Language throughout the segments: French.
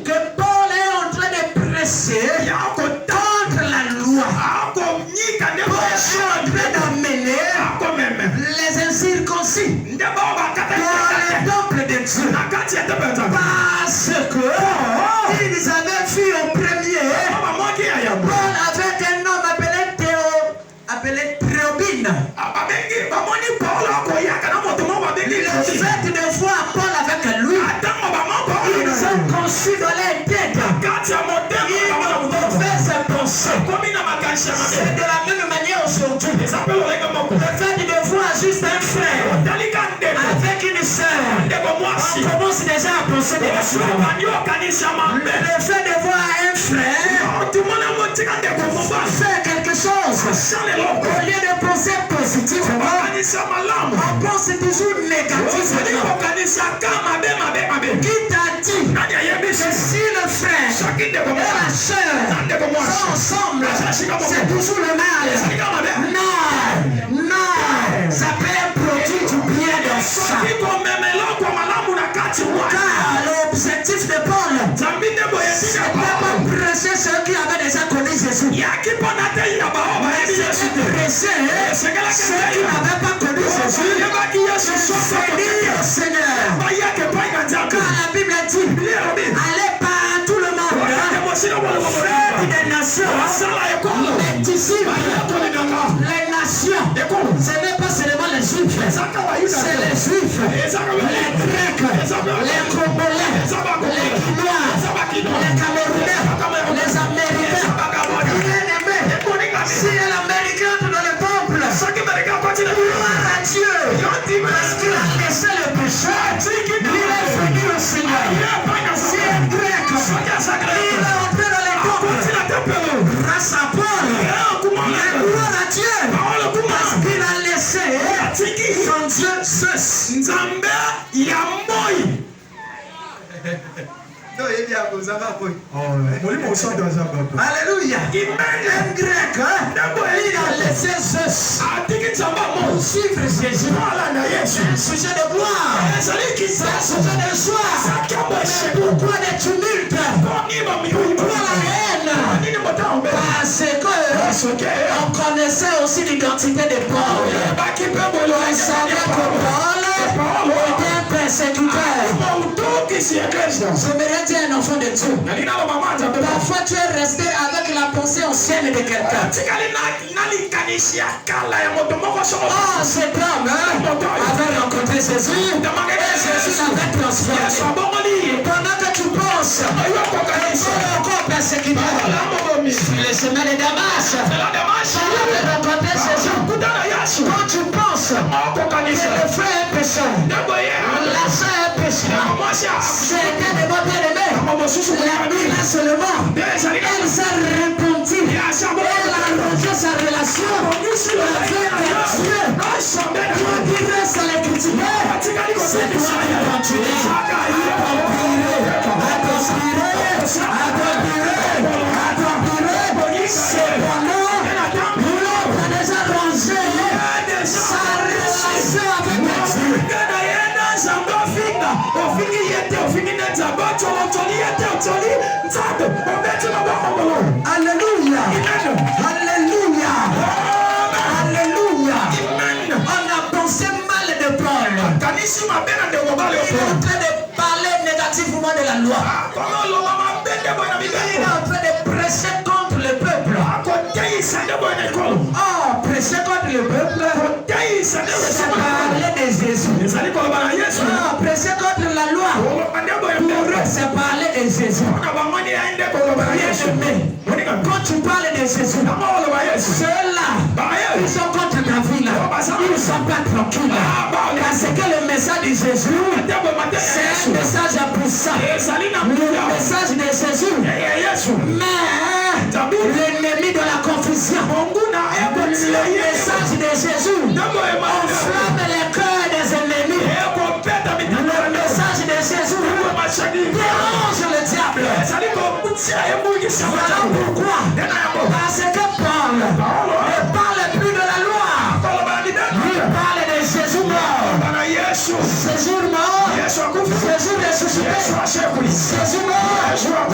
que Paul est en train de prêcher contre la loi. Paul est en train d'amener les incirconcis dans le temple de Dieu. Parce que ils avaient vu au premier, Paul avait un homme appelé Théobine. Le fait de voir Paul avec lui, ils ont conçu dans leur tête. Ils ont fait ses pensées. C'est de la même manière aujourd'hui. Le fait de voir juste un frère avec une sœur, on commence déjà à penser de la chose. Le fait de voir un frère faire quelque chose, au lieu de penser positivement, on pense toujours négativement. Qui t'a dit que si le frère et la sœur sont ensemble, c'est toujours le mal? Non, ça peut produire du bien dans ça. Car l'objectif de Paul, c'est pas prêcher ceux qui avaient déjà connu Jésus. Mais c'est prêcher ceux qui n'avaient pas connu Jésus. C'est dire Seigneur. Quand la Bible dit, allez par tout le monde, faites des nations, les disciples, les nations. Ce n'est pas seulement les Juifs, c'est les Juifs, les Grecs, les Congolais, les Guinois, les Camerounais, les Américains. Si l'Américain dans le temple, gloire à Dieu, parce qu'il a laissé le péché, il est venu au Seigneur. Si un Grec, il est entré dans le temple, grâce à Paul, gloire à Dieu, parce qu'il a laissé son Dieu Zeus. Alléluia. Un grec, il a laissé Zeus suivre Jésus. Un sujet de gloire, un sujet de joie. Mais pourquoi des tumultes? Pourquoi la haine? Parce qu'on connaissait aussi l'identité de Paul. On savait que Paul était un persécuteur. J'aimerais dire un enfant de Dieu. Parfois tu es resté avec la pensée ancienne de quelqu'un. Oh, cet homme avait rencontré Jésus et Jésus l'avait transformé. Pendant que tu penses qu'il est encore persécuté sur le chemin de Damas, tu avais rencontré Jésus. Quand tu penses que le frère est pécheur, la sœur est pécheur, c'est un de vos bien-aimés. La Bible seulement, elle s'est répandue. Elle a arrangé sa relation avec Dieu. Qui reste à les critiquer, c'est toi qui continues à conspirer. Cependant, l'homme a déjà rangé sa relation avec Dieu. Alléluia. Alléluia. Alléluia. On a pensé mal de Paul. Il est en train de parler négativement de la loi. Il est en train de prêcher contre le peuple. Oh, prêcher contre le peuple, c'est parler de Jésus. Oh, prêcher contre la loi, pour eux, c'est parler de Jésus. Bien-aimé, quand tu parles de Jésus, ceux-là, ils sont contre ta vie là. Ils ne sont pas tranquilles. Parce que le message de Jésus, c'est un message puissant. Le message de Jésus, mais l'ennemi de la confusion. Le message de Jésus enflamme les cœurs des ennemis. Le message de Jésus dérange le diable. Voilà pourquoi. Parce que Paul ne parle plus de la loi. Il parle de Jésus mort. Jésus mort. Jésus ressuscité. Jésus mort.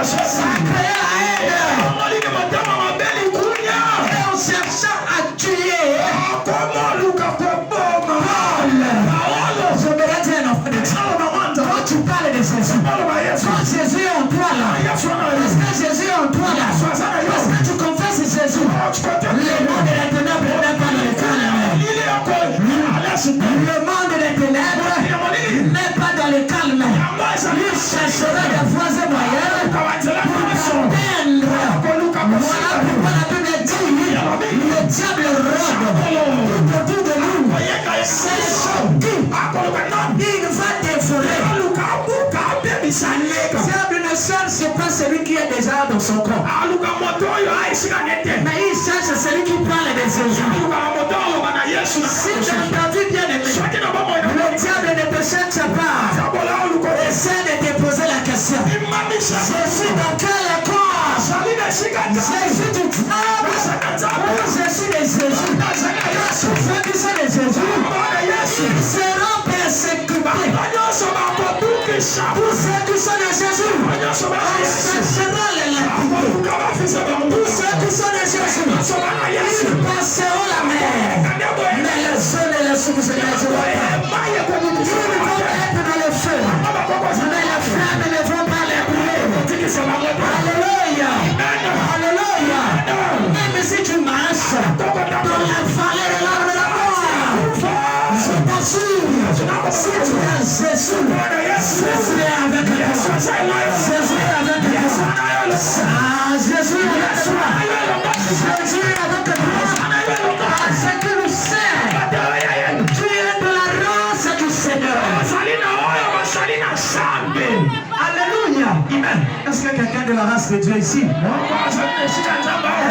ça crée la haine. Et en cherchant à tuer Paul. J'aimerais dire un enfant de Dieu. Quand tu parles de Jésus, quand Jésus est en toi là, est-ce que Jésus est en toi là? Est-ce que tu confesses Jésus? Le monde des ténèbres n'est pas dans le calme. Le monde des ténèbres n'est pas dans le calme. Il cherchera des voies et moyens pour atteindre. Voilà pourquoi la Bible dit le diable rôde autour de nous. C'est choqué. Il va dévorer. Le diable ne cherche pas celui qui est déjà dans son corps. Mais il cherche celui qui parle de Jésus. Si tu as entendu bien aimé, le diable ne te cherche pas. Essaie de te poser la question. Je suis dans quel corps? Je suis du diable ou je suis de Jésus? Ceux qui sont de Jésus, ils seront persécutés. Pour ceux qui sont de Jésus, on cherchera les lapider. Pour ceux qui sont de Jésus, ils passeront la mer. Mais le sol et le souffle ne les auront pas. Ils vont être dans le feu. Mais les flammes ne vont pas les brûler. Alléluia. Alléluia. Même si tu marches dans la vallée de l'arbre de la mort, je t'assure, si tu es Jésus, Jésus est avec toi. Jésus est avec toi. Jésus est avec toi. Jésus est avec toi. Ce que nous sait, tu es de la race du Seigneur. Alléluia. Est-ce que quelqu'un de la race de Dieu ici?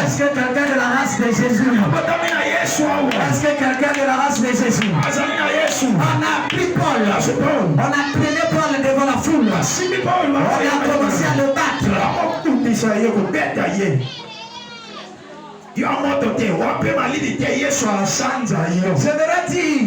Est-ce que quelqu'un de la race de Jésus? Est-ce que quelqu'un de la race de Jésus? On a pris Paul. On a traîné Paul devant la foule. On a commencé à le battre. Je me dire